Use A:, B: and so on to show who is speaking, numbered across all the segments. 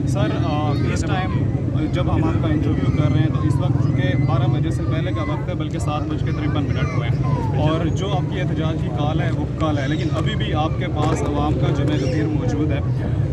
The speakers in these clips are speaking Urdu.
A: سر اس ٹائم جب ہم آپ کا انٹرویو کر رہے ہیں تو اس وقت چونکہ 12 بجے سے پہلے کا وقت ہے، بلکہ 7:53 ہوئے ہیں، اور جو آپ کی احتجاج کی کال ہے وہ کال ہے، لیکن ابھی بھی آپ کے پاس عوام کا جمع غفیر موجود ہے.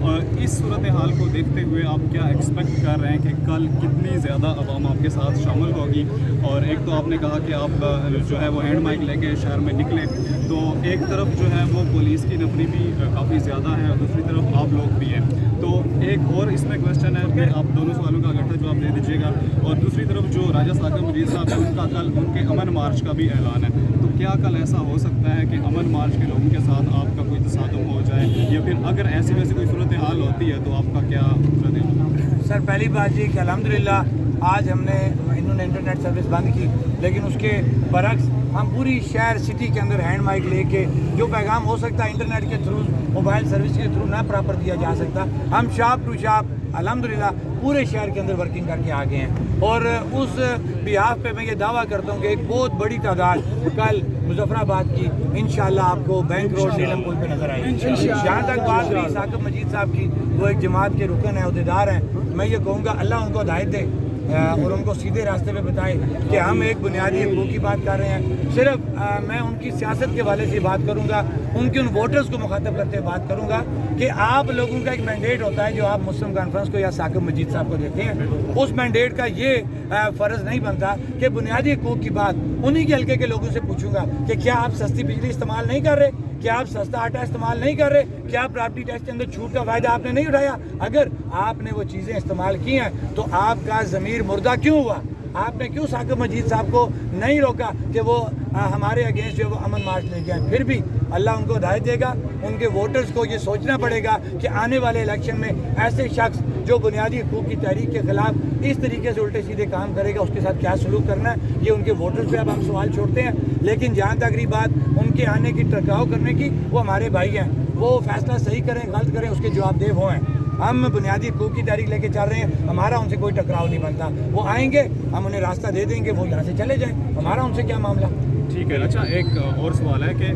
A: اور اس صورتحال کو دیکھتے ہوئے آپ کیا ایکسپیکٹ کر رہے ہیں کہ کل کتنی زیادہ عوام آپ کے ساتھ شامل ہوگی؟ اور ایک تو آپ نے کہا کہ آپ جو ہے وہ ہینڈ مائک لے کے شہر میں نکلیں، تو ایک طرف جو ہے وہ پولیس کی نفری بھی کافی زیادہ ہے اور دوسری طرف آپ لوگ بھی ہیں. تو ایک اور اس میں کویشچن ہے کہ آپ دونوں سوالوں کا اکٹھا جواب دے دیجیے گا. اور دوسری طرف جو راجہ ثاقب مجید صاحب ہیں، ان کا کل ان کے امن مارچ کا بھی اعلان ہے، تو کیا کل ایسا ہو سکتا ہے کہ امن مارچ کے لوگوں کے ساتھ آپ کا کوئی تصادم ہو جائے، یا پھر اگر ایسی ویسی کوئی صورتحال ہوتی ہے تو آپ کا کیا رد عمل ہے؟
B: سر پہلی بات یہ کہ الحمدللہ آج انہوں نے انٹرنیٹ سروس بند کی، لیکن اس کے برعکس ہم پوری شہر سٹی کے اندر ہینڈ مائک لے کے جو پیغام ہو سکتا ہے انٹرنیٹ کے تھرو، موبائل سروس کے تھرو نہ پراپر دیا جا سکتا، ہم شاپ ٹو شاپ الحمدللہ پورے شہر کے اندر ورکنگ کر کے آ گئے ہیں. اور اس بیہاف پہ میں یہ دعویٰ کرتا ہوں کہ ایک بہت بڑی تعداد کل مظفر آباد کی انشاءاللہ آپ کو بینک روڈ نیلم پل پہ نظر آئے گی. جہاں تک بات رہی ثاقب مجید صاحب کی، وہ ایک جماعت کے رکن ہیں، عہدیدار ہیں، میں یہ کہوں گا اللہ ان کو ہدایت دے اور ان کو سیدھے راستے پہ بتائے کہ ہم ایک بنیادی حقوق کی بات کر رہے ہیں. صرف میں ان کی سیاست کے والے سے بات کروں گا، ان کے ان ووٹرز کو مخاطب کرتے ہوئے بات کروں گا کہ آپ لوگوں کا ایک مینڈیٹ ہوتا ہے جو آپ مسلم کانفرنس کو یا ثاقب مجید صاحب کو دیتے ہیں. اس مینڈیٹ کا یہ فرض نہیں بنتا کہ بنیادی حقوق کی بات انہی کے حلقے کے لوگوں سے پوچھوں گا کہ کیا آپ سستی بجلی استعمال نہیں کر رہے، کیا آپ سستا آٹا استعمال نہیں کر رہے، کیا آپ پراپرٹی ٹیکس کے اندر چھوٹ کا فائدہ آپ نے نہیں اٹھایا؟ اگر آپ نے وہ چیزیں استعمال کی ہیں تو آپ کا ضمیر مردہ کیوں ہوا؟ آپ نے کیوں ثاقب مجید صاحب کو نہیں روکا کہ وہ ہمارے اگینسٹ جو وہ امن مارچ لے کے آئیں؟ پھر بھی اللہ ان کو ہدایت دے گا. ان کے ووٹرز کو یہ سوچنا پڑے گا کہ آنے والے الیکشن میں ایسے شخص جو بنیادی حقوق کی تحریک کے خلاف اس طریقے سے الٹے سیدھے کام کرے گا، اس کے ساتھ کیا سلوک کرنا ہے. یہ ان کے ووٹرز پہ اب ہم سوال چھوڑتے ہیں. لیکن جہاں تک رہی بات ان کے آنے کی ٹکراؤ کرنے کی، وہ ہمارے بھائی ہیں، وہ فیصلہ صحیح کریں غلط کریں اس کے جواب دہ وہ ہیں. ہم بنیادی حقوق کی تحریک لے کے چل رہے ہیں، ہمارا ان سے کوئی ٹکراؤ نہیں بنتا. وہ آئیں گے، ہم انہیں راستہ دے دیں گے، وہ یہاں سے چلے جائیں، ہمارا ان سے کیا معاملہ.
A: ٹھیک ہے. اچھا ایک اور سوال ہے کہ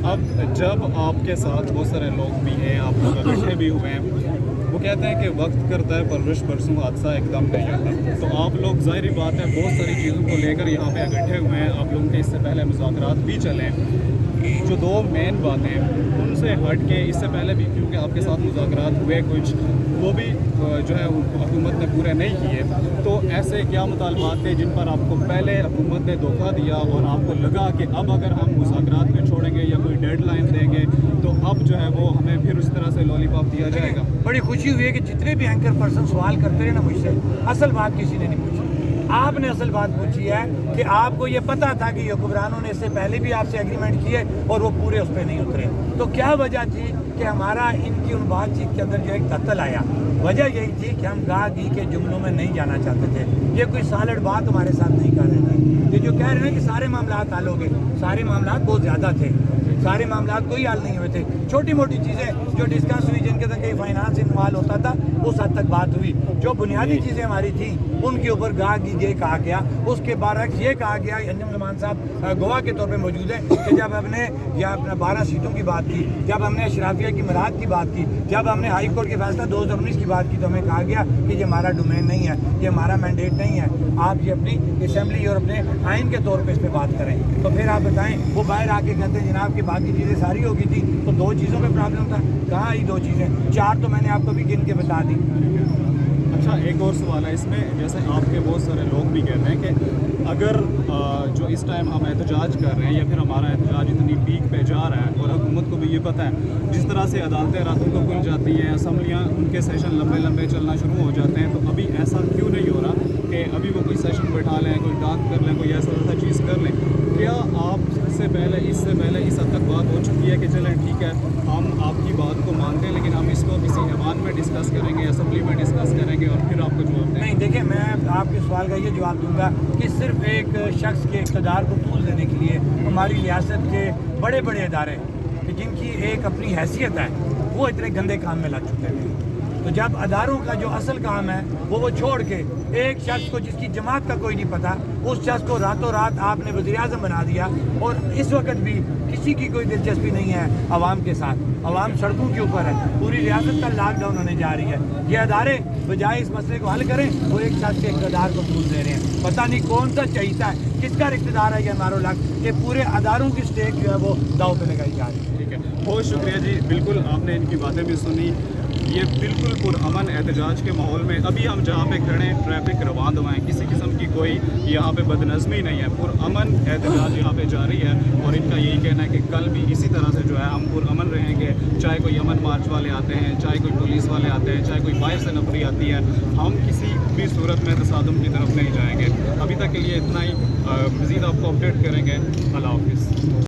A: اب جب آپ کے ساتھ بہت سارے لوگ بھی ہیں، آپ لوگ اکٹھے بھی ہوئے ہیں، وہ کہتے ہیں کہ وقت کرتا ہے پرورش پرسوں حادثہ ایک دم نہیں آتا، تو آپ لوگ ظاہری بات ہے بہت ساری چیزوں کو لے کر یہاں پہ اکٹھے ہوئے ہیں. آپ لوگوں کے اس سے پہلے مذاکرات بھی چلے ہیں. جو دو مین باتیں ان سے ہٹ کے اس سے پہلے بھی کیونکہ آپ کے ساتھ مذاکرات ہوئے کچھ، وہ بھی جو ہے حکومت نے پورے نہیں کیے، تو ایسے کیا مطالبات تھے جن پر آپ کو پہلے حکومت نے دھوکہ دیا اور آپ کو لگا کہ اب اگر ہم مذاکرات میں چھوڑیں گے یا کوئی ڈیڈ لائن دیں گے تو اب جو ہے وہ ہمیں پھر اس طرح سے لالی پاپ دیا جائے گا؟
B: بڑی خوشی ہوئی ہے کہ جتنے بھی اینکر پرسن سوال کرتے رہے نا مجھ سے، اصل بات کسی نے نہیں پوچھی. آپ نے اصل بات پوچھی ہے کہ آپ کو یہ پتا تھا کہ حکمرانوں نے اس سے پہلے بھی آپ سے ایگریمنٹ کیے اور وہ پورے اس پہ نہیں اترے، تو کیا وجہ تھی کہ ہمارا ان کی ان بات چیت کے اندر جو ایک تعطل آیا؟ وجہ یہی تھی کہ ہم گاہ گی کے جملوں میں نہیں جانا چاہتے تھے. یہ کوئی سالڈ بات ہمارے ساتھ نہیں کر رہے تھے. یہ جو کہہ رہے ہیں کہ سارے معاملات حل ہو گئے، سارے معاملات بہت زیادہ تھے، سارے معاملات کوئی حل نہیں ہوئے تھے. چھوٹی موٹی چیزیں جو ڈسکس ہوئی، جن کے اندر کہیں فائنانس انوالو ہوتا تھا، اس حد تک بات ہوئی. جو بنیادی چیزیں ہماری تھیں ان کے اوپر گاہ گی یہ کہا گیا. اس کے برعکس یہ کہا گیا، انجم زمان صاحب گواہ کے طور پہ موجود ہیں، کہ جب ہم نے یا اپنا 12 سیٹوں کی بات کی، جب ہم نے اشرافیہ کی مراحت کی بات کی، جب ہم نے ہائی کورٹ کے فیصلہ 2019 کی بات کی، تو ہمیں کہا گیا کہ یہ ہمارا ڈومین نہیں ہے، یہ ہمارا مینڈیٹ نہیں ہے، آپ یہ اپنی اسمبلی اور اپنے آئین کے طور پہ اس پہ بات کریں. تو پھر آپ بتائیں، وہ باہر آ کے کہتے ہیں جناب کہ باقی چیزیں ساری ہو گئی تھی، تو 2 چیزوں پہ پرابلم تھا. کہاں آئی 2 چیزیں؟ 4 تو میں نے آپ کو بھی گن کے بتا دی.
A: اچھا ایک اور سوال ہے اس میں، جیسے آپ کے بہت سارے لوگ بھی کہتے ہیں کہ اگر جو اس ٹائم ہم احتجاج کر رہے ہیں یا پھر ہمارا احتجاج اتنی پیک پہ جا رہا ہے اور حکومت کو بھی یہ پتہ ہے جس طرح سے عدالتیں راتوں کو کھل جاتی ہیں، اسمبلیاں ان کے سیشن لمبے لمبے چلنا شروع ہو جاتے ہیں، تو ابھی ایسا کیوں نہیں ہو رہا کہ ابھی وہ کوئی سیشن بٹھا لیں، کوئی ٹاک کر لیں، کوئی ایسا چیز کر لیں؟ کیا آپ اس سے پہلے اس حد تک بات ہو چکی ہے کہ چلیں ٹھیک ہے ہم آپ کی بات کو مانتے ہیں لیکن ہم اس کو کسی ایوان میں ڈسکس کریں گے، اسمبلی میں ڈسکس کریں گے اور پھر آپ کو جواب دیں گے؟
B: نہیں دیکھیں، میں آپ کے سوال کا یہ جواب دوں گا کہ صرف ایک شخص کے اقتدار کو طول دینے کے لیے ہماری ریاست کے بڑے بڑے ادارے کہ جن کی ایک اپنی حیثیت ہے، وہ اتنے گندے کام میں لگ چکے ہیں. تو جب اداروں کا جو اصل کام ہے وہ چھوڑ کے ایک شخص کو جس کی جماعت کا کوئی نہیں پتہ اس شخص کو راتوں رات آپ نے وزیر اعظم بنا دیا، اور اس وقت بھی کسی کی کوئی دلچسپی نہیں ہے عوام کے ساتھ، عوام سڑکوں کے اوپر ہے، پوری ریاست کا لاک ڈاؤن ہونے جا رہی ہے۔ یہ ادارے بجائے اس مسئلے کو حل کریں اور ایک شخص کے اقتدار کو طول دے رہے ہیں۔ پتہ نہیں کون سا چہیتا ہے، کس کا اقتدار ہے یہ ہمارا لاکھ کہ پورے اداروں کی سٹیک جو ہے وہ داؤ پہ لگائی جا رہی ہے۔
A: ٹھیک ہے، بہت شکریہ جی، بالکل آپ نے ان کی باتیں بھی سنی۔ یہ بالکل پرامن احتجاج کے ماحول میں ابھی ہم جہاں پہ کھڑے ہیں ٹریفک روان دوا ہیں، کسی قسم کی کوئی یہاں پہ بدنظمی نہیں ہے، پرامن احتجاج یہاں پہ جاری ہے، اور ان کا یہی کہنا ہے کہ کل بھی اسی طرح سے جو ہے ہم پرامن رہیں گے، چاہے کوئی امن مارچ والے آتے ہیں، چاہے کوئی پولیس والے آتے ہیں، چاہے کوئی باہر سے نفری آتی ہے، ہم کسی بھی صورت میں تصادم کی طرف نہیں جائیں گے۔ ابھی تک کے لیے اتنا ہی، مزید آپ کو اپڈیٹ کریں گے۔ اللہ حافظ۔